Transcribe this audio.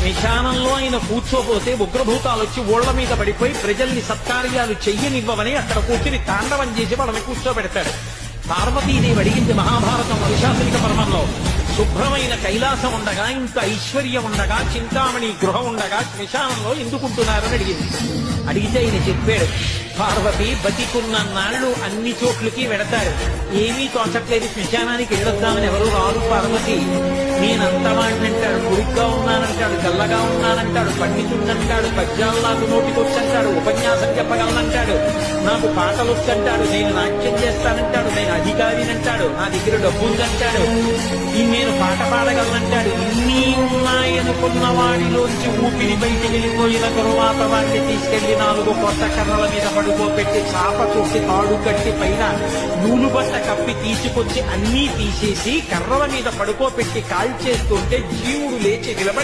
శ్మశానంలో ఆయన కూర్చోపోతే ఉగ్రభూతాలు వచ్చి ఓళ్ల మీద పడిపోయి ప్రజల్ని సత్కార్యాలు చెయ్యనివ్వమని అక్కడ కూర్చుని తాండవం చేసి వాళ్ళని కూర్చోబెడతాడు. పార్వతీదేవి అడిగింది మహాభారతం అనుశాసనిక పర్వంలో, శుభ్రమైన కైలాసం ఉండగా, ఇంత ఐశ్వర్యం ఉండగా, చింతామణి గృహం ఉండగా శ్మశానంలో ఎందుకుంటున్నారని అడిగింది. అడిగితే ఆయన చెప్పాడు, పార్వతి బతికున్న నాళ్ళు అన్ని చోట్లకి వెడతారు, ఏమీ తోచట్లేదు, శ్మశానానికి వెళ్ళొద్దామని ఎవరు రారు పార్వతి. నేనంతవాడినంటాడు, కొడుగ్గా ఉన్నానంటాడు, గల్లగా ఉన్నానంటాడు, పండితుందంటాడు, పద్యాలు నాకు నోటికొచ్చంటాడు, ఉపన్యాసం చెప్పగలనంటాడు, నాకు పాటలు వచ్చంటాడు, నేను నాట్యం చేస్తానంటాడు, నేను అధికారినంటాడు, నా దగ్గర డబ్బు ఉందంటాడు, నేను పాట పాడగలనంటాడు. ఇన్ని ఉన్నాయనుకున్న వాడిలోంచి ఊపిరి బయట వెళ్ళిపోయిన తరువాత వాడిని తీసుకెళ్లి 4 కొత్త కర్రల మీద పడుకోబెట్టి చాప చుట్టి తాడు కట్టి పైన నూలు బట్ట కప్పి తీసుకొచ్చి అన్నీ తీసేసి కర్రల మీద పడుకోబెట్టి కాల్చేస్తుంటే జీవుడు లేచి నిలబడి